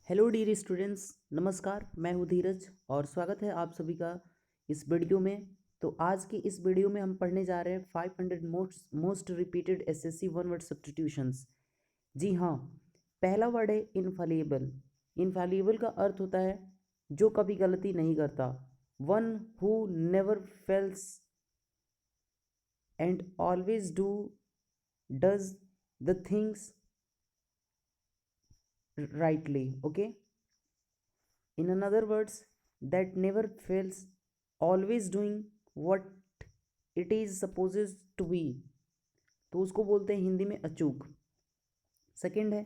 Hello dear students, नमस्कार। मैं हूँ धीरज और स्वागत है आप सभी का इस वीडियो में। तो आज की इस वीडियो में हम पढ़ने जा रहे हैं 500 most repeated SSC one word substitutions. जी हाँ, पहला वर्ड है इनफैलिएबल। इनफैलिएबल का अर्थ होता है जो कभी गलती नहीं करता। One who never fails and always does the things rightly. Okay, in another words, that never fails, always doing what it is supposed to be, तो उसको बोलते हैं हिंदी में अचूक। सेकंड है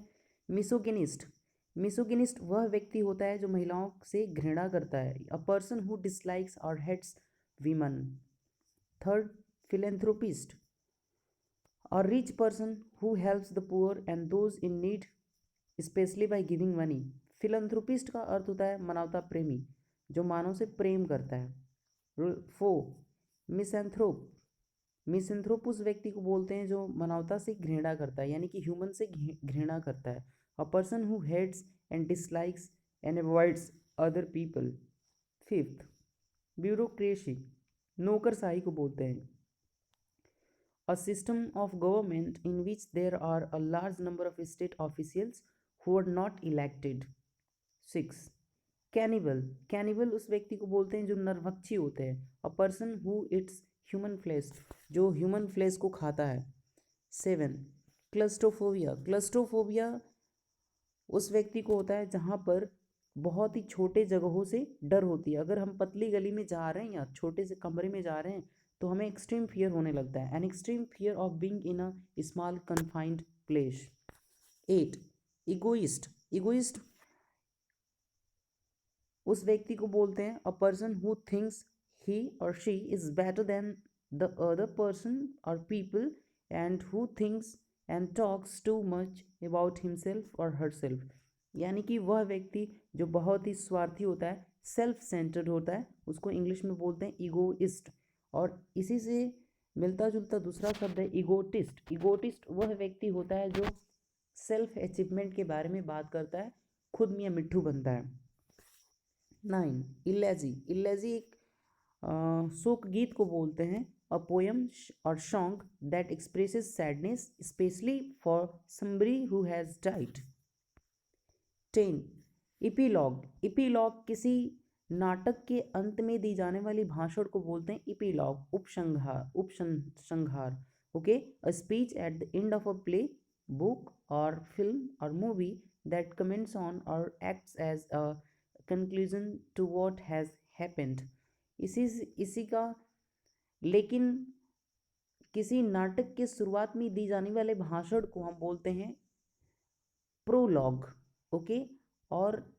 मिसोगिनिस्ट। मिसोगिनिस्ट वह व्यक्ति होता है जो महिलाओं से घृणा करता है। अ पर्सन हु डिसलाइक्स और hates women. Third, philanthropist. A rich person who helps the poor and those in need specially by giving money. Philanthropist का अर्थ होता है मानवता प्रेमी, जो मानव से प्रेम करता है। मिसैंथ्रोप। मिसैंथ्रोप उस व्यक्ति को बोलते हैं जो मानवता से घृणा करता है, यानी कि ह्यूमन से घृणा करता है। A person who hates and dislikes and avoids other people. Fifth, bureaucracy. नौकरशाही को बोलते हैं। A system of government in which there are a large number of state officials who are not elected. 6. Cannibal. Cannibal उस व्यक्ति को बोलते हैं जो नरभक्षी होते हैं। A person who eats human flesh, जो human flesh को खाता है। 7. Claustrophobia. Claustrophobia उस व्यक्ति को होता है जहाँ पर बहुत ही छोटे जगहों से डर होती है। अगर हम पतली गली में जा रहे हैं या छोटे से कमरे में जा रहे हैं तो हमें एक्सट्रीम फियर होने लगता है। An extreme fear of being in a small confined place. 8. Egoist. Egoist उस व्यक्ति को बोलते हैं a person who thinks he और she is better than the other person और people and who thinks and talks too much about himself और herself. यानी कि वह व्यक्ति जो बहुत ही स्वार्थी होता है, सेल्फ सेंटर्ड होता है, उसको इंग्लिश में बोलते हैं ईगोइस्ट। और इसी से मिलता जुलता दूसरा शब्द है ईगोटिस्ट। ईगोटिस्ट वह व्यक्ति होता है जो सेल्फ अचीवमेंट के बारे में बात करता है, खुद मियाँ मिट्ठू बनता है। 9. इलेजी। इलेजी एक शोक गीत को बोलते हैं। अ पोएम और song that expresses sadness specially for somebody who has died. 10. Epilogue. Epilogue किसी नाटक के अंत में दी जाने वाली भाषण को बोलते हैं इपीलॉग, उपसंहार। Okay, a speech at the end of a play, book और फिल्म और मूवी दैट कमेंट्स ऑन और acts as a conclusion to what has happened. इसी का लेकिन किसी नाटक के शुरुआत में दी जाने वाले भाषण को हम बोलते हैं प्रोलॉग। ओके, और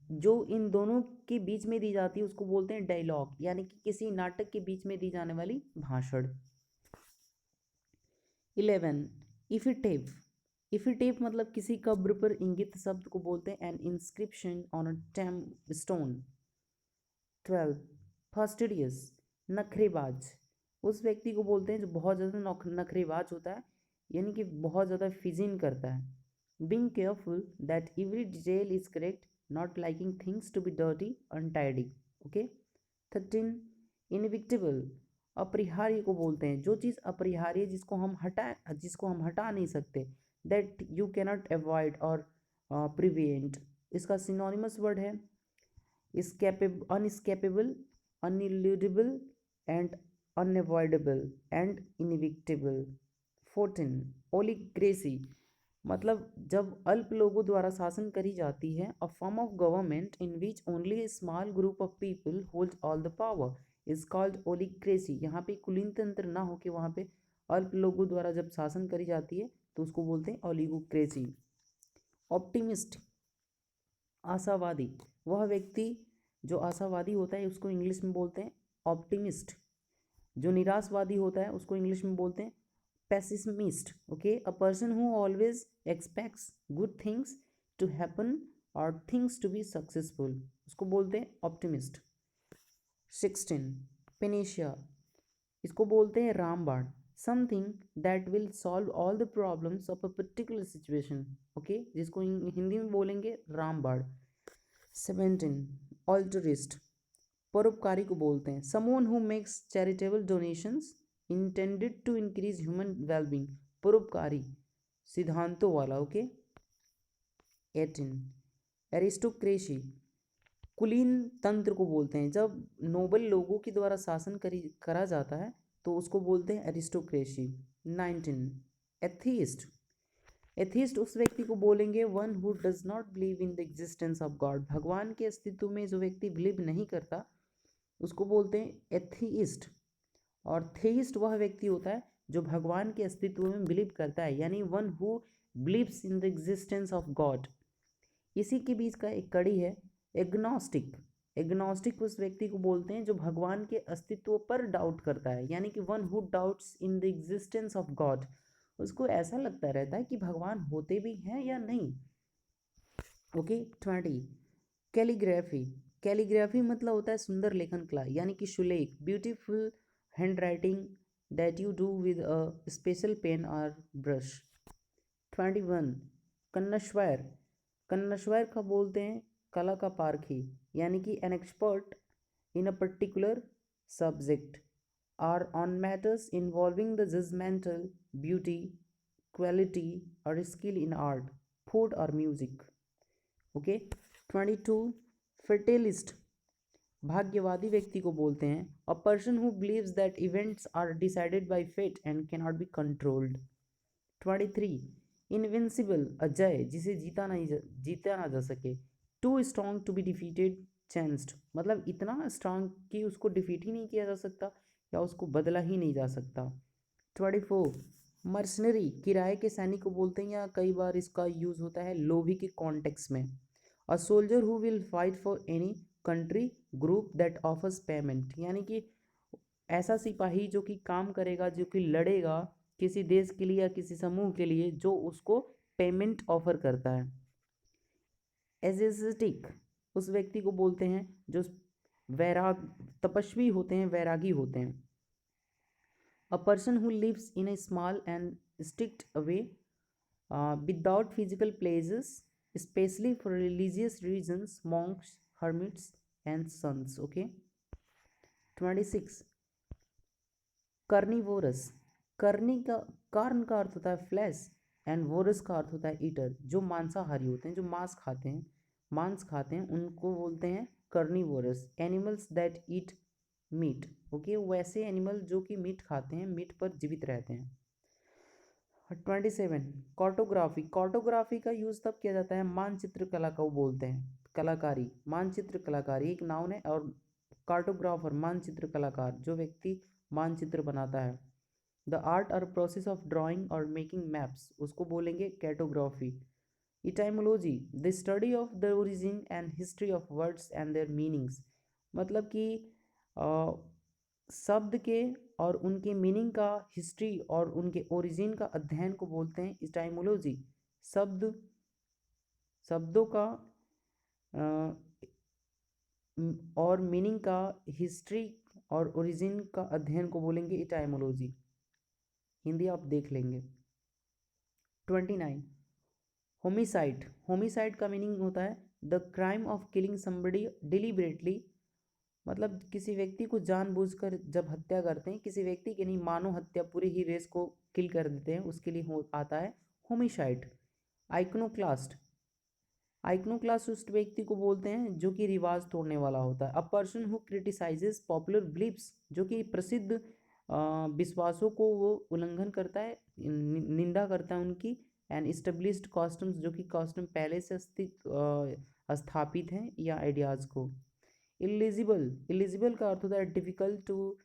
जो इन दोनों के बीच में दी जाती है उसको बोलते हैं डायलॉग, यानी कि किसी नाटक के बीच में दी जाने वाली भाषण। 11. इफिटेव। इफिटेव मतलब किसी कब्र पर इंगित शब्द को बोलते हैं an inscription on a tombstone. 12. Fastidious. नखरेबाज उस व्यक्ति को बोलते हैं जो बहुत ज़्यादा नखरेबाज होता है, यानी कि बहुत ज़्यादा फिजिन करता है। Being careful that every detail is correct, not liking things to be dirty untidy. Okay. 13. Inevitable. अपरिहार्य को बोलते हैं जो चीज़ अपरिहार्य, जिसको हम हटा नहीं सकते, दैट यू कैनॉट अवॉइड और प्रिवेंट। इसका सिनोनिमस वर्ड है unescapable, ineludible and unavoidable and inevitable. 14. Oligarchy मतलब जब अल्प लोगों द्वारा शासन करी जाती है। A form of government in which only a small group of people hold all the power is called oligarchy. यहाँ पे कुलीन तंत्र ना हो के वहाँ पे अल्प लोगों द्वारा जब शासन करी जाती है तो उसको बोलते हैं ओलिगोक्रेसी। ऑप्टिमिस्ट, आशावादी। वह व्यक्ति जो आशावादी होता है उसको इंग्लिश में बोलते हैं ऑप्टिमिस्ट। जो निराशवादी होता है उसको इंग्लिश में बोलते हैं pessimist. Okay, a person who always expects good things to happen और थिंग्स टू बी सक्सेसफुल, उसको बोलते हैं ऑप्टिमिस्ट। 16. पेनेशिया, इसको बोलते हैं रामबाण। Something that will solve all the problems of a particular situation, okay, जिसको हिंदी में बोलेंगे रामबाण। 17 ऑल्टरिस्ट, परोपकारी को बोलते हैं। Someone who makes charitable donations intended to increase human wellbeing, परोपकारी सिद्धांतों वाला, ओके। 18 एरिस्टोक्रेसी, कुलीन तंत्र को बोलते हैं। जब नोबल लोगों के द्वारा शासन करा जाता है तो उसको बोलते हैं एरिस्टोक्रेसी। 19 एथीस्ट, एथीस्ट उस व्यक्ति को बोलेंगे one who does not believe in the existence of God, भगवान के अस्तित्व में जो व्यक्ति बिलीव नहीं करता उसको बोलते हैं एथीइस्ट। और थेइस्ट वह व्यक्ति होता है जो भगवान के अस्तित्व में बिलीव करता है, यानी one who believes in the existence of God. इसी के बीच का एक कड़ी है एग्नोस्टिक, एग्नोस्टिक उस व्यक्ति को बोलते हैं जो भगवान के अस्तित्व पर डाउट करता है, यानी कि one who doubts in the existence of God, उसको ऐसा लगता रहता है कि भगवान होते भी हैं या नहीं, ओके। 20 कैलीग्राफी, कैलीग्राफी मतलब होता है सुंदर लेखन कला, यानी कि शुलेख, beautiful handwriting that you do with a special pen और ब्रश। 21 कन्नस्वायर, कन्नस्वायर का बोलते हैं कला का पारखी, यानी कि an expert in a particular subject और on matters involving the judgmental beauty quality और स्किल इन आर्ट फूड और म्यूजिक, ओके। 22 फेटेलिस्ट, भाग्यवादी व्यक्ति को बोलते हैं a person who believes that events are decided by fate and can not be controlled. 23 invincible, अजय, जिसे जीता ना जा सके। Too strong to be defeated चेंस्ड, मतलब इतना स्ट्रांग कि उसको डिफीट ही नहीं किया जा सकता या उसको बदला ही नहीं जा सकता। 24 मर्सनरी, किराए के सैनिक को बोलते हैं, या कई बार इसका यूज होता है लोभी के कॉन्टेक्स्ट में। A soldier who will fight for any country group that offers payment, यानी कि ऐसा सिपाही जो कि काम करेगा, जो कि लड़ेगा किसी देश के लिए या किसी समूह के लिए जो उसको पेमेंट ऑफर करता है। एजेस्टिक, उस व्यक्ति को बोलते हैं जो वैराग तपस्वी होते हैं, वैरागी होते हैं। A person who lives in a small and strict way without physical pleasures specially for religious reasons monks hermits and nuns, okay. 26 carnivorous, कार्न का अर्थ होता है फ्लैश एंड वोरस का अर्थ होता है ईटर, जो मांसाहारी होते हैं, जो मांस खाते हैं उनको बोलते हैं carnivorous. Animals that eat meat, okay, वैसे एनिमल जो कि मीट खाते हैं, मीट पर जीवित रहते हैं। 27 कार्टोग्राफी, कार्टोग्राफी का यूज तब किया जाता है मानचित्र कला को बोलते हैं कलाकारी, मानचित्र कलाकारी एक नाउन है, और कार्टोग्राफर मानचित्र कलाकार जो व्यक्ति मानचित्र बनाता है। द आर्ट और प्रोसेस ऑफ ड्राइंग और मेकिंग मैप्स, उसको बोलेंगे cartography. Etymology, the study of the origin and history of words and their meanings, मतलब कि शब्द के और उनके मीनिंग का हिस्ट्री और उनके ओरिजिन का अध्ययन को बोलते हैं इटाइमोलॉजी। शब्दों का और मीनिंग का हिस्ट्री और ओरिजिन का अध्ययन को बोलेंगे इटाइमोलॉजी, हिंदी आप देख लेंगे। 29 होमिसाइड, होमिसाइड का मीनिंग होता है the crime of killing somebody deliberately, मतलब किसी व्यक्ति को जानबूझकर जब हत्या करते हैं, किसी व्यक्ति की नहीं मानो हत्या पूरी ही रेस को किल कर देते हैं, उसके लिए आता है होमिसाइड। आइकनोक्लास्ट, आइकनोक्लास्ट उस व्यक्ति को बोलते हैं जो कि रिवाज तोड़ने वाला होता है। A person who criticises popular beliefs, जो कि प्रसिद्ध विश्वासों को वो उल्लंघन करता है, निंदा करता है उनकी। एंड इस्टेब्लिश्ड कॉस्टम्स, जो कि कॉस्टम पहले से स्थापित हैं या आइडियाज़ को। इलिजिबल, इलिजिबल का अर्थ होता है डिफ़िकल्ट टू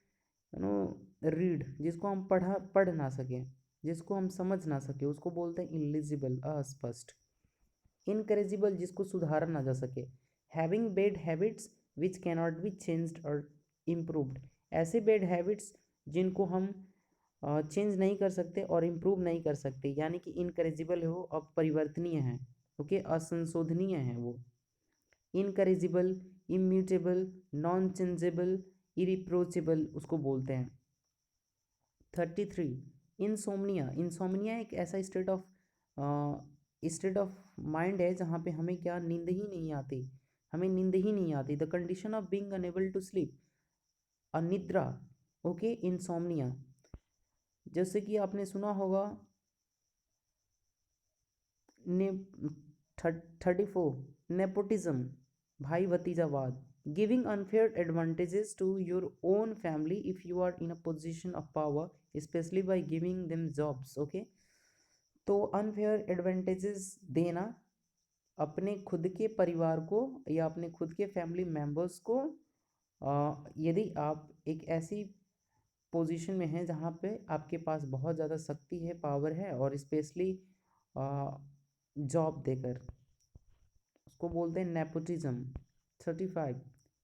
रीड, जिसको हम पढ़ ना सकें, जिसको हम समझ ना सके, उसको बोलते हैं इलिजिबल, अस्पष्ट। इनकरेजिबल, जिसको सुधारा ना जा सके। Having bad habits which cannot be changed और इम्प्रूव्ड, ऐसे बैड हैबिट्स जिनको हम चेंज नहीं कर सकते और इम्प्रूव नहीं कर सकते, यानी कि इनकरेजिबल है वो, अपरिवर्तनीय है, ओके, असंशोधनीय है वो। इनकरेजिबल, इम्यूटेबल, नॉन चेंजेबल, इरिप्रोचेबल उसको बोलते हैं। 33, इंसोम्निया। इंसोम्निया एक ऐसा स्टेट ऑफ माइंड है जहाँ पे हमें क्या नींद ही नहीं आती, हमें नींद ही नहीं आती। The condition of being unable to sleep, अनिद्रा। Okay, insomnia. जैसे कि आपने सुना होगा ने 34, नेपोटिज्म, भाई भतीजावाद, giving unfair advantages to your own family if you are in a position of power specially by giving them jobs. Okay, तो अनफेयर एडवांटेजेस देना अपने खुद के परिवार को या अपने खुद के फैमिली मेम्बर्स को, यदि आप एक ऐसी पोजीशन में हैं जहाँ पे आपके पास बहुत ज़्यादा शक्ति है, पावर है, और स्पेशली जॉब देकर, उसको बोलते हैं नेपोटिज्म। 35,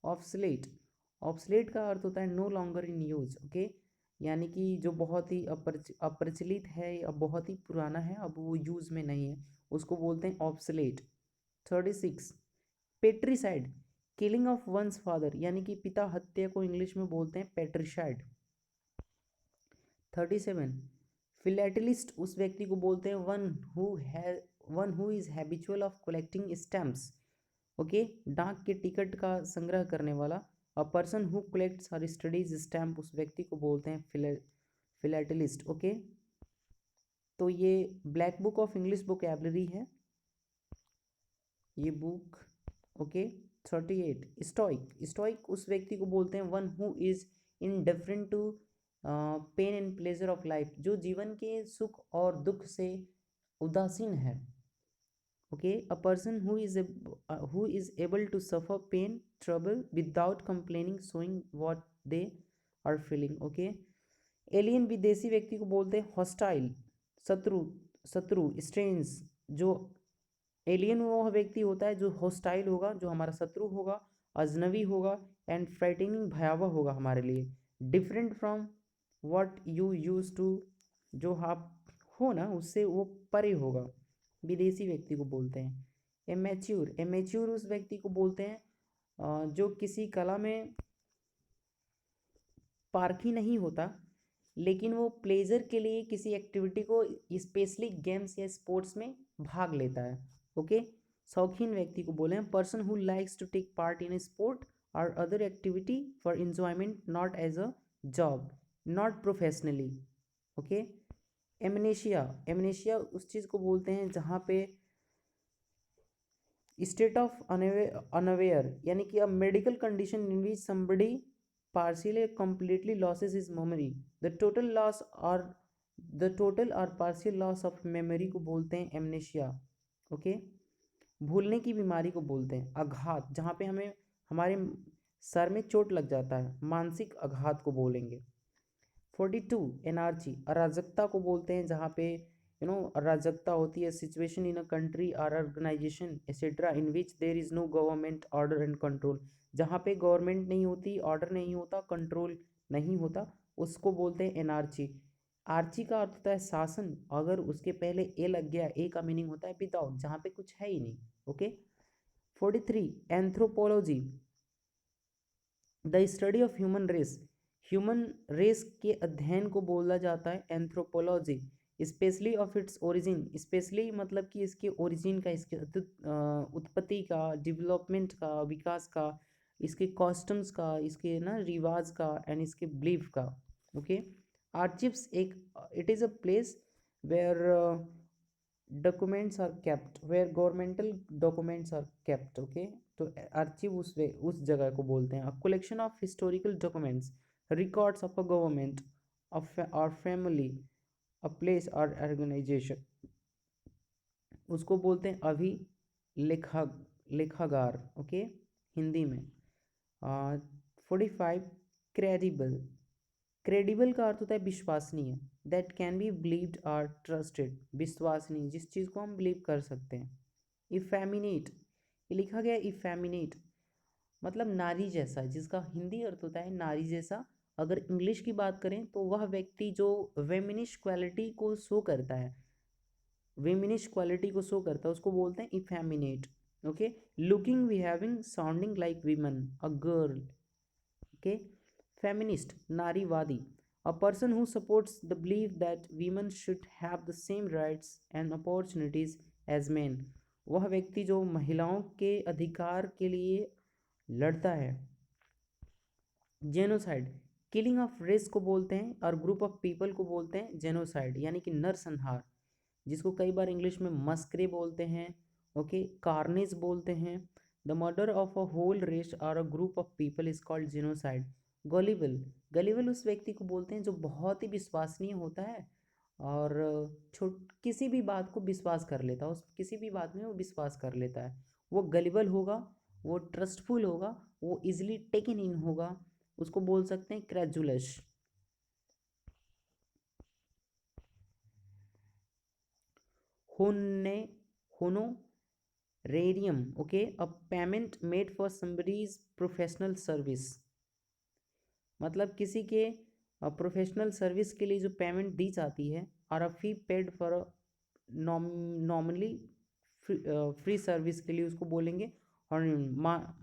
ऑब्सलेट। ऑब्सलेट का अर्थ होता है no longer in use. Okay, यानी कि जो बहुत ही अप्रचलित है, अब बहुत ही पुराना है, अब वो यूज़ में नहीं है, उसको बोलते हैं ऑब्सलेट। 36, पेट्रीसाइड, किलिंग ऑफ वंस फादर, यानी कि पिता हत्या को इंग्लिश में बोलते हैं पेट्रीसाइड। 37, फिलेटलिस्ट, उस व्यक्ति को बोलते हैं one who is habitual of collecting stamps. Okay, डाक के टिकट का संग्रह करने वाला। अ पर्सन हु कलेक्ट्स और स्टडीज स्टैम्प, उस व्यक्ति को बोलते हैं फिलेटलिस्ट। ओके, तो ये black book of English vocabulary है ये बुक। Okay, 38, stoic. स्टोइक उस व्यक्ति को बोलते हैं one who is indifferent to pain and pleasure of life, जो जीवन के सुख और दुख से उदासीन है। Okay, a person who is able to suffer pain trouble without complaining, showing what they are feeling. Okay, alien, विदेशी व्यक्ति को बोलते हैं हॉस्टाइल, शत्रु। शत्रु, स्ट्रेंज, जो एलियन वो व्यक्ति होता है जो हॉस्टाइल होगा, जो हमारा शत्रु होगा, अजनबी होगा, एंड फ्राइटनिंग, भयावह होगा हमारे लिए। Different from what you use to, जो आप हो ना उससे वो परे होगा, विदेशी व्यक्ति को बोलते हैं। एमेच्योर। एमेच्योर उस व्यक्ति को बोलते हैं जो किसी कला में पारखी नहीं होता, लेकिन वो प्लेजर के लिए किसी एक्टिविटी को, स्पेशली गेम्स या स्पोर्ट्स में भाग लेता है। ओके, शौकीन व्यक्ति को बोले person who likes to take part in a sport और other activity for enjoyment, not as a job, not professionally. Okay, amnesia. Amnesia उस चीज़ को बोलते हैं जहाँ पे स्टेट ऑफ अनअवेयर, यानी कि a medical condition in which somebody partially completely losses his memory, the total loss or the total or partial loss of memory को बोलते हैं एमनेशिया। ओके, भूलने की बीमारी को बोलते हैं आघात, जहाँ पे हमें हमारे सर में चोट लग जाता है, मानसिक आघात को बोलेंगे। 42, एनार्ची, अराजकता को बोलते हैं जहाँ पे अराजकता होती है, सिचुएशन इन अ कंट्री और organisation etcetera in which there is no government order and control, जहाँ पे गवर्नमेंट नहीं होती, ऑर्डर नहीं होता, कंट्रोल नहीं होता, उसको बोलते हैं एनार्ची। आर्ची का अर्थ होता है शासन, अगर उसके पहले ए लग गया, ए का मीनिंग होता है विदाउट, जहाँ पे कुछ है ही नहीं। Okay, 43, anthropology, the study of human race, human race के अध्ययन को बोला जाता है anthropology, specially of its origin, specially मतलब कि इसके ओरिजिन का, इसके उत्पत्ति का, डेवलपमेंट का, विकास का, इसके कॉस्टम्स का, इसके ना रिवाज का, एंड इसके बिलीफ का। ओके, आर्चिव्स एक, it is a place where documents are kept, where governmental documents are kept. Okay, तो आर्चिव उस जगह को बोलते हैं। Collection of historical documents, records of a government of और फैमिली, अ प्लेस और ऑर्गेनाइजेशन, उसको बोलते हैं लेखागार। ओके, हिंदी में। 45, क्रेडिबल। क्रेडिबल का अर्थ होता है विश्वसनीय, दैट कैन बी बिलीव्ड और ट्रस्टेड, विश्वसनीय, जिस चीज़ को हम बिलीव कर सकते हैं। इफेमिनेट, ये लिखा गया इफेमिनेट, मतलब नारी जैसा, जिसका हिंदी अर्थ होता है नारी जैसा। अगर इंग्लिश की बात करें तो वह व्यक्ति जो वेमिनिश क्वालिटी को शो करता है, वेमिनिश क्वालिटी को शो करता है, उसको बोलते हैं effeminate. Okay, looking, behaving, sounding like women, a girl. Okay, feminist, नारीवादी, A person who supports the belief that women should have the same rights and opportunities as men, वह व्यक्ति जो महिलाओं के अधिकार के लिए लड़ता है। जेनोसाइड, किलिंग ऑफ रेस को बोलते हैं और ग्रुप ऑफ पीपल को बोलते हैं जेनोसाइड, यानी कि नरसंहार, जिसको कई बार इंग्लिश में मस्करे बोलते हैं, ओके, कार्नेज बोलते हैं। The murder of a whole race और a group of people is called genocide. Gullible, gullible उस व्यक्ति को बोलते हैं जो बहुत ही विश्वसनीय होता है और छोट किसी भी बात को विश्वास कर लेता है, उस किसी भी बात में वो विश्वास कर लेता है, वो गलिबल होगा, वो ट्रस्टफुल होगा, वो इजिली टेकन इन होगा, उसको बोल सकते हैं क्रेजुलस। होने honorarium, okay, a payment made for somebody's professional service, मतलब किसी के प्रोफेशनल सर्विस के लिए जो पेमेंट दी जाती है, और a fee paid for normally free service के लिए उसको बोलेंगे और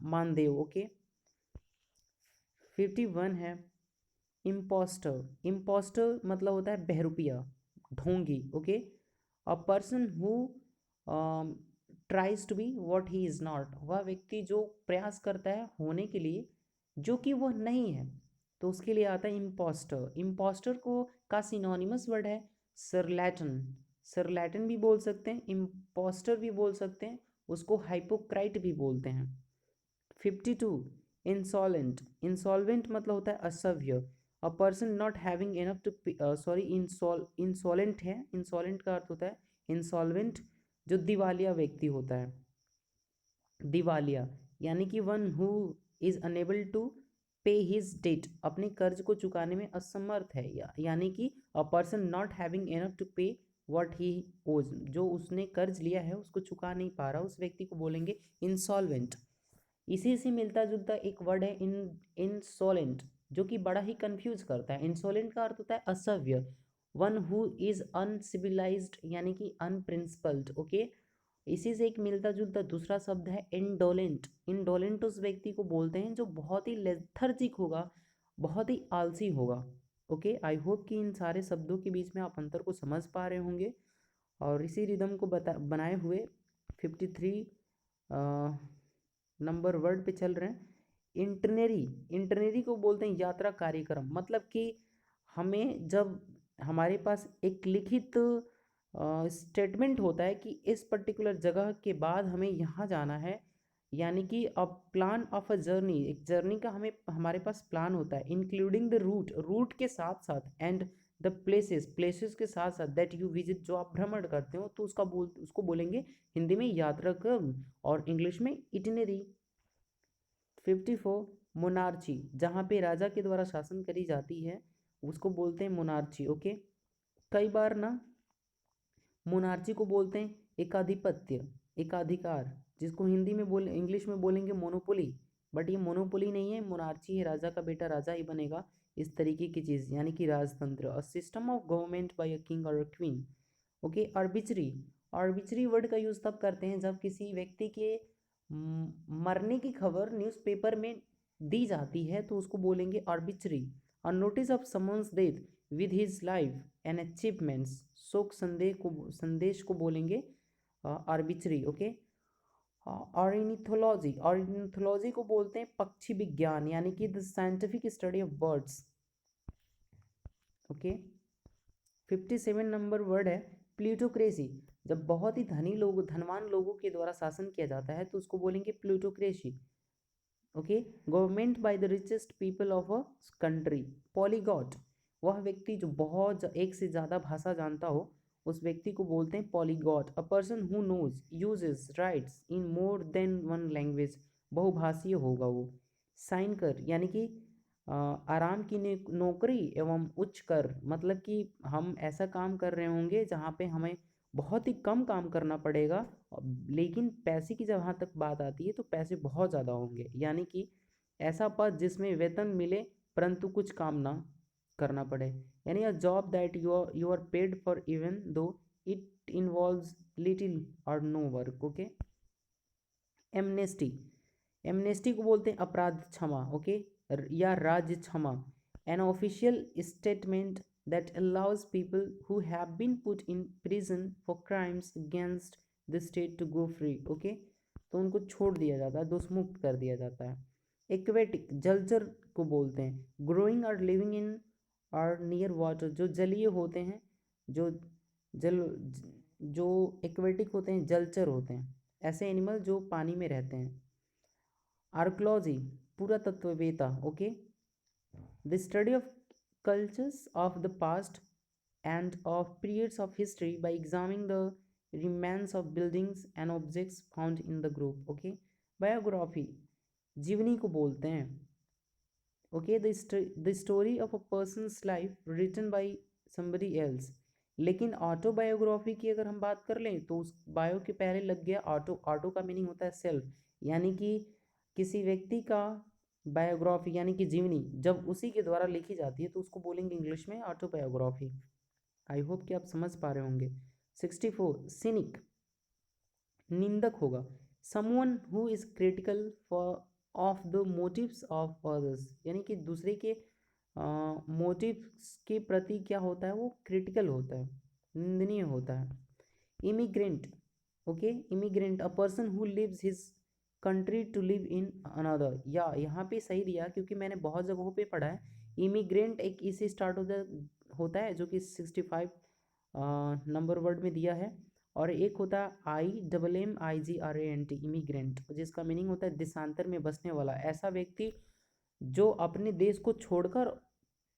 मानदेय, ओके। 51 है इम्पोस्टर, इम्पोस्टर मतलब होता है बहरूपिया, ढोंगी, okay. A person who tries to be what he is not, वह व्यक्ति जो प्रयास करता है होने के लिए जो कि वह नहीं है, तो उसके लिए आता है इम्पोस्टर। इम्पोस्टर को का सिनोनिमस वर्ड है सरलैटन, सरलैटन भी बोल सकते हैं, इम्पोस्टर भी बोल सकते हैं, उसको हाइपोक्राइट भी बोलते हैं। 52 इंसॉलेंट, इंसॉल्वेंट मतलब होता है असभ्य, a person not having enough to sorry insolent है, इंसॉलेंट का अर्थ होता है इंसॉल्वेंट, जो दिवालिया व्यक्ति होता है, दिवालिया, यानी कि one who is unable to pay his debt, अपने कर्ज को चुकाने में असमर्थ है, यानी कि a person not having enough to pay what he owes, जो उसने कर्ज लिया है उसको चुका नहीं पा रहा, उस व्यक्ति को बोलेंगे इंसॉल्वेंट। इसी से मिलता जुलता एक वर्ड है इंसोलेंट, जो कि बड़ा ही कंफ्यूज करता है। इंसोलेंट का अर्थ होता है असभ्य, वन हु इज अनसिविलाइज्ड, यानी कि अनप्रिंसिपल्ड, ओके। इसी से एक मिलता जुलता दूसरा शब्द है इंडोलेंट, इंडोलेंट उस व्यक्ति को बोलते हैं जो बहुत ही लेथर्जिक होगा, बहुत ही आलसी होगा, ओके। आई होप कि इन सारे शब्दों के बीच में आप अंतर को समझ पा रहे होंगे और इसी रिदम को बनाए हुए 53 नंबर वर्ड पे चल रहे हैं। इंटरनरी, इंटरनरी को बोलते हैं यात्रा कार्यक्रम, मतलब कि हमें जब हमारे पास एक लिखित स्टेटमेंट होता है कि इस पर्टिकुलर जगह के बाद हमें यहाँ जाना है, यानी कि a plan of a journey, एक जर्नी का हमें हमारे पास प्लान होता है, इंक्लूडिंग द रूट, रूट के साथ साथ, एंड द प्लेसेस, प्लेसेस के साथ साथ, दैट यू विजिट, जो आप भ्रमण करते हो, तो उसको बोलेंगे हिंदी में यात्रा क्रम और इंग्लिश में इटिनरी। 54 मोनार्ची, जहाँ पे राजा के द्वारा शासन करी जाती है उसको बोलते हैं मोनार्ची, ओके। कई बार ना मोनार्ची को बोलते हैं एकाधिपत्य, एकाधिकार, जिसको हिंदी में बोले इंग्लिश में बोलेंगे मोनोपोली, बट ये मोनोपोली नहीं है, मोनार्ची है, राजा का बेटा राजा ही बनेगा, इस तरीके की चीज़, यानी कि राजतंत्र, a system of government by a king और a queen, okay. Arbitrary, arbitrary word का यूज़ तब करते हैं जब किसी व्यक्ति के मरने की खबर न्यूज़पेपर में दी जाती है, तो उसको बोलेंगे आर्बिट्री। और notice of summons death with his life and achievements, शोक संदेश को बोलेंगे आर्बिट्री, ओके। ऑर्निथोलॉजी, ऑर्निथोलॉजी को बोलते हैं पक्षी विज्ञान, यानी कि the scientific study of birds, okay. 57 number word है प्लूटोक्रेसी, जब बहुत ही धनवान लोगों के द्वारा शासन किया जाता है तो उसको बोलेंगे plutocracy, okay. Government by the richest people of a country. Polyglot, वह व्यक्ति जो बहुत एक से ज़्यादा भाषा जानता हो, उस व्यक्ति को बोलते हैं polyglot. A person who knows uses writes in more than one language, बहुभाषीय होगा वो। साइन कर, यानी कि आराम की नौकरी एवं उच्च कर, मतलब कि हम ऐसा काम कर रहे होंगे जहाँ पे हमें बहुत ही कम काम करना पड़ेगा, लेकिन पैसे की जहाँ तक बात आती है तो पैसे बहुत ज़्यादा होंगे, यानी कि ऐसा पद जिसमें वेतन मिले परंतु कुछ काम ना करना पड़े, यानी a job that you are paid for even though it involves little और no work, okay. Amnesty, amnesty को बोलते हैं अपराध क्षमा, ओके, या राज्य क्षमा। an official statement that allows people who have been put in prison for crimes against the state to go free. Okay, तो उनको छोड़ दिया जाता है, दोषमुक्त कर दिया जाता है. एक्वेटिक, जलचर को बोलते हैं. ग्रोइंग और लिविंग इन और नियर वाटर, जो जलीय होते हैं, जो जल जो एक्वेटिक होते हैं, जलचर होते हैं, ऐसे एनिमल जो पानी में रहते हैं. आर्कोलॉजी, पुरातत्ववेता. Okay, the study of cultures of the past and of periods of history by examining the remains of buildings and objects found in the group. Okay, biography, जीवनी को बोलते हैं. Okay, the story of a person's life written by somebody else. लेकिन autobiography की अगर हम बात कर लें तो उस बायो के पहले लग गया ऑटो. ऑटो का मीनिंग होता है सेल्फ, यानी कि किसी व्यक्ति का बायोग्राफी यानी कि जीवनी जब उसी के द्वारा लिखी जाती है तो उसको बोलेंगे इंग्लिश में ऑटोबायोग्राफी. आई होप कि आप समझ पा रहे होंगे. 64, सिनिक, निंदक होगा. Someone who is critical for of the motives of others, यानी कि दूसरे के मोटिव्स के प्रति क्या होता है, वो क्रिटिकल होता है, निंदनीय होता है. Immigrant. Okay, immigrant, a person who lives his country to live in another. या यहाँ पे सही दिया क्योंकि मैंने बहुत जगहों पे पढ़ा है. इमिग्रेंट एक ई से स्टार्ट होता है जो कि 65 नंबर वर्ड में दिया है. और एक होता है IMMIGRANT, इमिग्रेंट, जिसका मीनिंग होता है देशांतर में बसने वाला. ऐसा व्यक्ति जो अपने देश को छोड़कर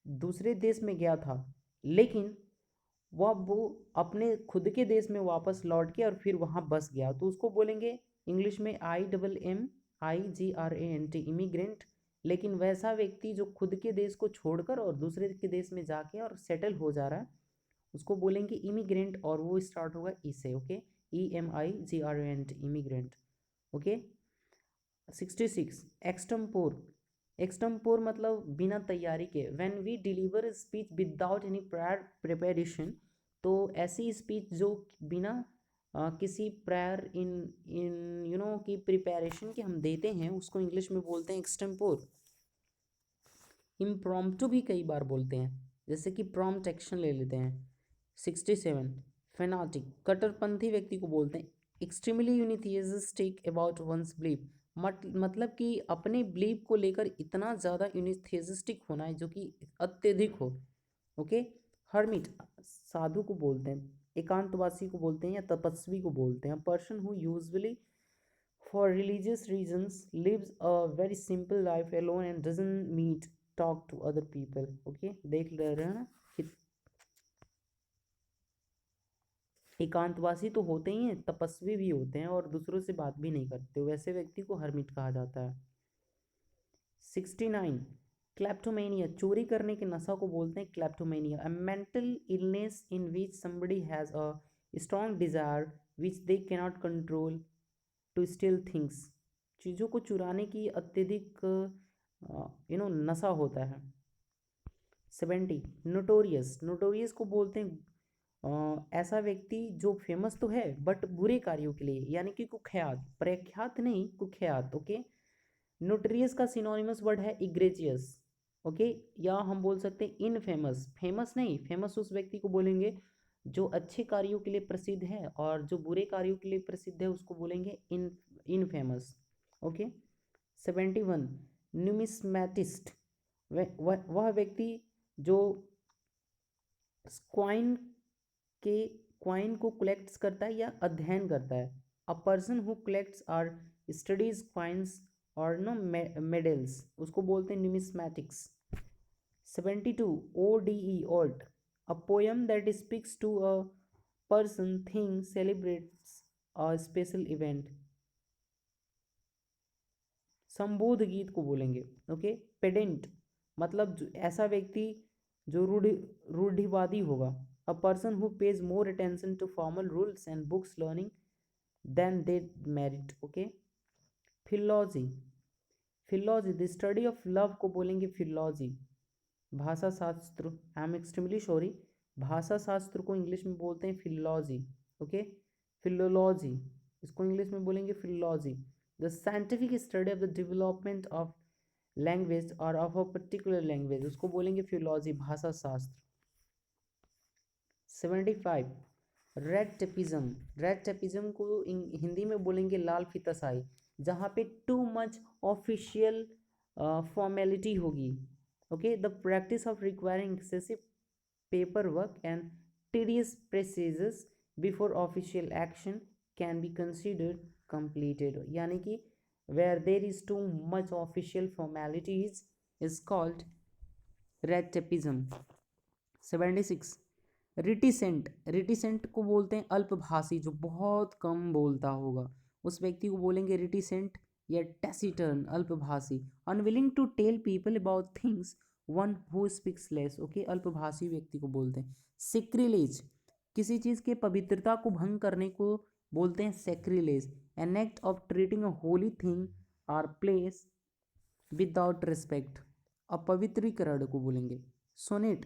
दूसरे देश में गया था, लेकिन वो अपने खुद के देश में वापस लौट के और फिर वहाँ बस गया, तो उसको बोलेंगे इंग्लिश में IMMIGRANT, इमिग्रेंट. लेकिन वैसा व्यक्ति जो खुद के देश को छोड़कर और दूसरे के देश में जाके और सेटल हो जा रहा है, उसको बोलेंगे इमिग्रेंट, और वो स्टार्ट होगा ई से. Okay, EMIGRANT, emigrant. Okay. 66, extempore. Extempore मतलब बिना तैयारी के. When we deliver speech without any prior preparation, तो ऐसी स्पीच जो बिना किसी prior in in you know की प्रिपरेशन के हम देते हैं, उसको इंग्लिश में बोलते हैं एक्सटम्पोर. इम्प्रॉम्प्टू भी कई बार बोलते हैं, जैसे कि प्रॉम्प्ट एक्शन ले लेते हैं. 67, फेनाटिक, कट्टरपंथी व्यक्ति को बोलते हैं. एक्सट्रीमली यूनिथियस्टिक अबाउट वंस बिलीफ, मतलब कि अपने बिलीफ को लेकर इतना ज़्यादा यूनिथियस्टिक होना है जो कि अत्यधिक हो. ओके. हर्मिट, साधु को बोलते हैं. एकांतवासी को बोलते हैं या तपस्वी को बोलते हैं. Person who usually for religious reasons lives a very simple life alone and doesn't meet talk to other people. Okay, देख ले रहे हैं ना कि एकांतवासी तो होते ही हैं, तपस्वी भी होते हैं और दूसरों से बात भी नहीं करते, वैसे व्यक्ति को हर्मिट कहा जाता है. 69, क्लेप्टोमेनिया, चोरी करने के नशा को बोलते हैं kleptomania. A mental illness in which somebody has a strong desire which they cannot control to steal things, चीज़ों को चुराने की अत्यधिक नशा होता है. 70, नोटोरियस. नोटोरियस को बोलते हैं ऐसा व्यक्ति जो फेमस तो है बट बुरे कार्यों के लिए, यानी कि कुख्यात, प्रख्यात नहीं, कुख्यात. ओके. नोटोरियस का सिनोनिमस वर्ड है इग्रेजियस. ओके, या हम बोल सकते हैं इनफेमस. फेमस नहीं, फेमस उस व्यक्ति को बोलेंगे जो अच्छे कार्यों के लिए प्रसिद्ध है, और जो बुरे कार्यों के लिए प्रसिद्ध है उसको बोलेंगे इनफेमस. ओके. 71, न्यूमिस्मैटिस्ट, वह व्यक्ति जो क्वाइन के क्वाइन को कलेक्ट्स करता है या अध्ययन करता है. अ पर्सन हु कलेक्ट्स और स्टडीज क्वाइंस और मेडल्स, उसको बोलते हैं numismatics. 72, ODE, ओल्ट, a poem that speaks to a person, thing, celebrates a special event. संबोध गीत को बोलेंगे. ओके. पेडेंट मतलब ऐसा व्यक्ति जो रूढ़िवादी होगा. A person who pays more attention to formal rules and books learning than they merit. Okay. Philology, philology the study of love को बोलेंगे फिलॉजी. भाषा शास्त्र, आई एम एक्सट्रीमली सॉरी, भाषा शास्त्र को इंग्लिश में बोलते हैं फिलॉजी. ओके. फिलोलॉजी, इसको इंग्लिश में बोलेंगे philology. The scientific study of the development of language और ऑफ अ पर्टिकुलर लैंग्वेज, उसको बोलेंगे फिलोलॉजी, भाषा शास्त्र। 75 रेड टेपिज्म, रेड टेपिज्म को हिंदी में बोलेंगे लाल फीताशाही, जहाँ पे टू मच ऑफिशियल फॉर्मेलिटी होगी। Okay, the practice of requiring excessive paper work and tedious procedures before official action can be considered completed, यानी कि where there is too much official formalities is called red tapism। 76 रिटिसेंट, रिटिसेंट को बोलते हैं अल्पभाषी, जो बहुत कम बोलता होगा, उस व्यक्ति को बोलेंगे रिटिसेंट या टैसिटर्न, अल्पभाषी। Unwilling to tell people about things, one who speaks less. Okay, अल्पभाषी व्यक्ति को बोलते हैं। सेक्रिलेज, किसी चीज़ के पवित्रता को भंग करने को बोलते हैं sacrilege. An act of treating a holy thing or place without respect, अपवित्रीकरण को बोलेंगे। सोनेट,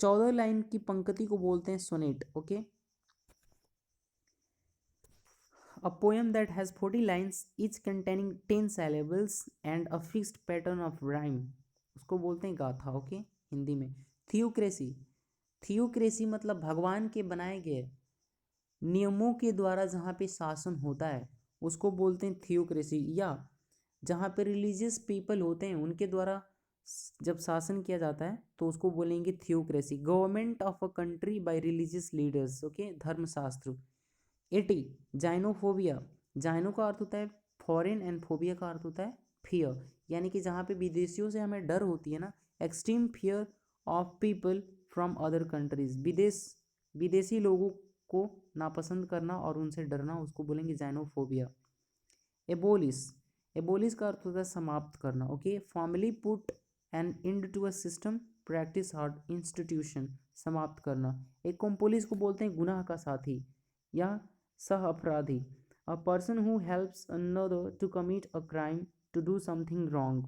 14 लाइन की पंक्ति को बोलते हैं sonnet. Okay, a poem that has 40 lines each containing 10 syllables and a fixed pattern of rhyme, उसको बोलते हैं गाथा। ओके, हिंदी में। थियोक्रेसी, थियोक्रेसी मतलब भगवान के बनाए गए नियमों के द्वारा जहाँ पे शासन होता है उसको बोलते हैं थियोक्रेसी, या जहाँ पे रिलीजियस पीपल होते हैं उनके द्वारा जब शासन किया जाता है तो उसको बोलेंगे theocracy. Government of a country bye religious leaders. Okay, धर्मशास्त्र। 80 जाइनोफोबिया, जाइनो का अर्थ होता है फॉरेन एंड फोबिया का अर्थ होता है फियर, यानी कि जहाँ पे विदेशियों से हमें डर होती है ना, extreme fear of people from other countries, विदेशी लोगों को नापसंद करना और उनसे डरना, उसको बोलेंगे जाइनोफोबिया। एबोलिस, एबोलिस का अर्थ होता है समाप्त करना। Okay, formally put an end to a system, practice hard institution, समाप्त करना। एक कॉम्पोलिस को बोलते हैं गुनाह का साथी या सह अपराधी, a person who helps another to commit a crime, to do something wrong.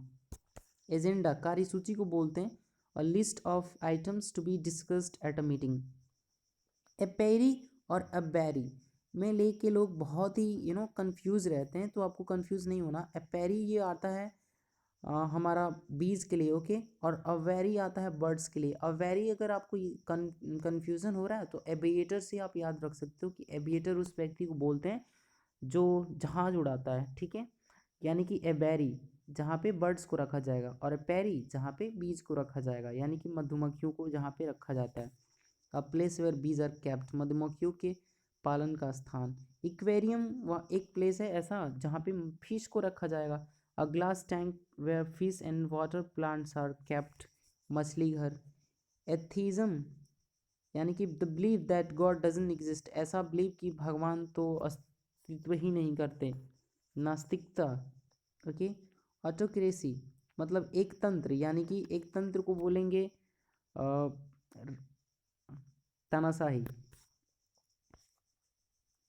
Agenda, कार्यसूची को बोलते हैं a list of items to be discussed at a meeting. एपेरी और अबेरी में लेके लोग बहुत ही कंफ्यूज रहते हैं, तो आपको कंफ्यूज नहीं होना। एपेरी ये आता है हमारा बीज के लिए। ओके, और अवेरी आता है बर्ड्स के लिए। अवेरी अगर आपको कंफ्यूजन हो रहा है तो एविएटर से आप याद रख सकते हो कि एविएटर उस व्यक्ति को बोलते हैं जो जहाज उड़ाता है। ठीक है, यानी कि एबेरी जहाँ पे बर्ड्स को रखा जाएगा, और एपेरी जहाँ पे बीज को रखा जाएगा, यानी कि मधुमक्खियों को जहाँ पे रखा जाता है। अ place where bees are kept, मधुमक्खियों के पालन का स्थान। इक्वेरियम वह एक प्लेस है ऐसा जहाँ पे फिश को रखा जाएगा। A glass tank where fish and water plants are kept, मछली घर। एथीज्म यानी कि the believe that God doesn't exist, ऐसा बिलीव कि भगवान तो अस्तित्व ही नहीं करते, नास्तिकता। ओके, ऑटोक्रेसी मतलब एक तंत्र, यानी कि एक तंत्र को बोलेंगे तानाशाही।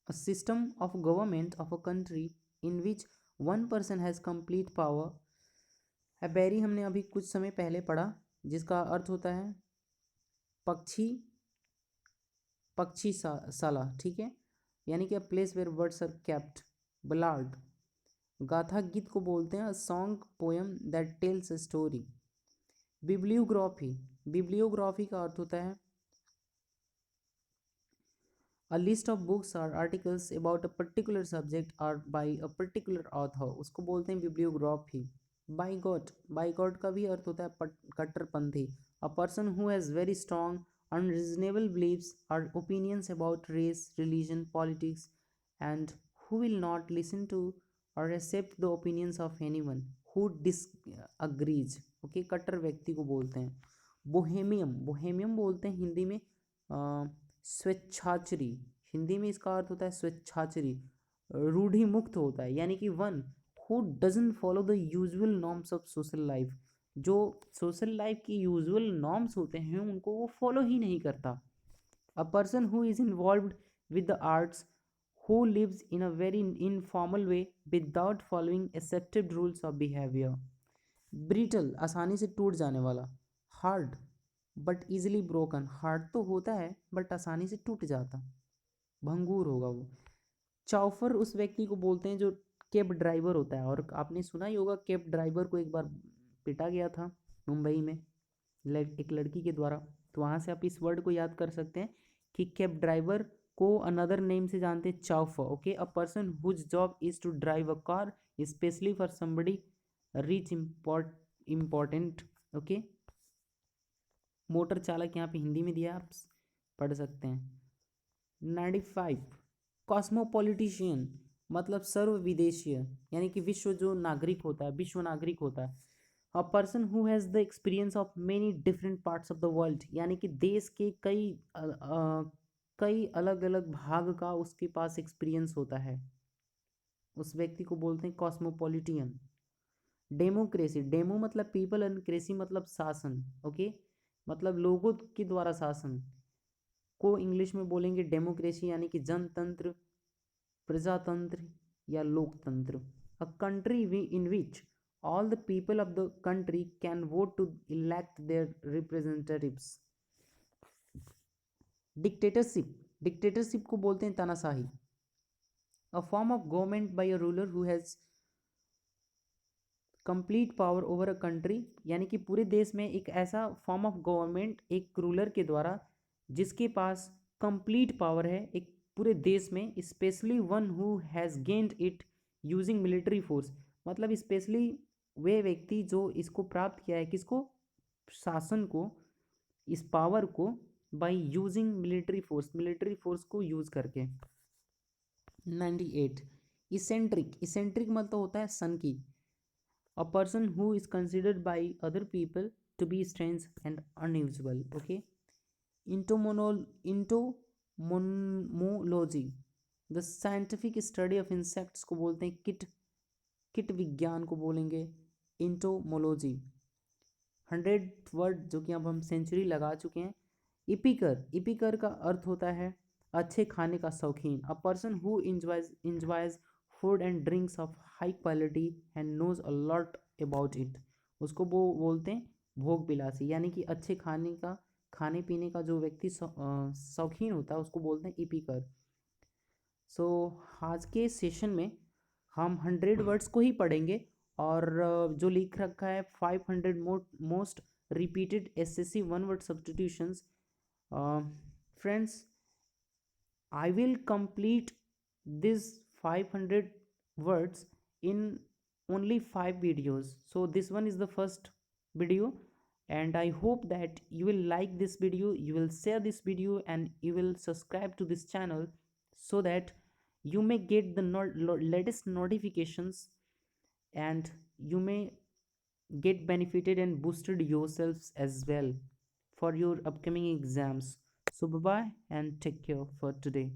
A system of government of a country in which one person has complete power। हैबेरी हमने अभी कुछ समय पहले पढ़ा, जिसका अर्थ होता है पक्षी, शाला। ठीक है, यानी कि a place where birds are kept. Ballad, गाथा गीत को बोलते हैं song poem that tells a story. Bibliography, bibliography का अर्थ होता है A list of books or articles about a particular subject or by a particular author, उसको बोलते हैं bibliography। Bigot, bigot का भी अर्थ होता है कट्टरपंथी। A person who has very strong unreasonable beliefs or opinions about race, religion, politics, and who will not listen to or accept the opinions of anyone who disagrees। Okay, कट्टर व्यक्ति को बोलते हैं। बोहेमियम, बोहेमियम बोलते हैं हिंदी में स्वेच्छाचरी, हिंदी में इसका अर्थ होता है स्वेच्छाचरी, रूढ़ि मुक्त होता है, यानी कि one who doesn't follow the usual norms of social life, जो सोशल लाइफ की यूजुअल नॉर्म्स होते हैं उनको वो फॉलो ही नहीं करता। A person who is involved with the arts, who lives in a very informal way without following accepted rules of behaviour. Brittle, आसानी से टूट जाने वाला। Hard but easily broken, hard तो होता है बट आसानी से टूट जाता, भंगूर होगा वो। चौफर उस व्यक्ति को बोलते हैं जो कैब ड्राइवर होता है। और आपने सुना ही होगा कैब ड्राइवर को एक बार पीटा गया था मुंबई में एक लड़की के द्वारा। तो वहाँ से आप इस वर्ड को याद कर सकते हैं कि कैब ड्राइवर को अनदर नेम से जानते हैं chauffeur. Okay, a person whose job is to drive a car specially for somebody rich important. Okay, motor चालक यहाँ पे हिंदी में दिया, आप पढ़ सकते हैं। 95, कॉस्मोपॉलिटिशियन मतलब सर्व विदेशीय, यानी कि विश्व जो नागरिक होता है, विश्व नागरिक होता है। A person who has the experience of many different parts of the world, यानी कि देश के कई अलग अलग भाग का उसके पास एक्सपीरियंस होता है, उस व्यक्ति को बोलते हैं कॉस्मोपॉलिटियन। डेमोक्रेसी, डेमो मतलब पीपल एंड क्रेसी मतलब शासन। ओके, मतलब लोगों के द्वारा शासन को इंग्लिश में बोलेंगे डेमोक्रेसी, यानी कि जनतंत्र, प्रजातंत्र या लोकतंत्र। A country in which all the people of the country can vote to elect their representatives. Dictatorship, dictatorship को बोलते हैं तानाशाही। A form of government by a ruler who has complete power over a country, यानी कि पूरे देश में एक ऐसा फॉर्म ऑफ गवर्नमेंट एक रूलर के द्वारा जिसके पास कंप्लीट पावर है एक पूरे देश में, specially one who has gained it using military force. मतलब स्पेशली वे व्यक्ति जो इसको प्राप्त किया है, किसको, शासन को, इस पावर को बाय यूजिंग मिलिट्री फोर्स को यूज करके। 98, इसेंट्रिक, इसेंट्रिक मतलब होता है सन की। A person who is considered by other people to be strange and unusual. Okay, entomology, the scientific study of insects को बोलते हैं कीट विज्ञान को बोलेंगे entomology। 100 वर्ड जो कि अब हम सेंचुरी लगा चुके हैं। इपिकर, इपिकर का अर्थ होता है अच्छे खाने का शौकीन। A person who enjoys food and drinks of high quality and knows a lot about it, उसको वो बोलते हैं भोग विलासी, यानी कि अच्छे खाने का, खाने पीने का जो व्यक्ति शौकीन होता है उसको बोलते हैं इपिकर। सो आज के सेशन में हम 100 वर्ड्स को ही पढ़ेंगे और जो लिख रखा है 500 most repeated SSC one word substitutions. Friends, I will complete this 500 words in only 5 videos. So this one is the first video and I hope that you will like this video, you will share this video and you will subscribe to this channel so that you may get the latest notifications and you may get benefited and boosted yourselves as well for your upcoming exams. So bye bye and take care for today.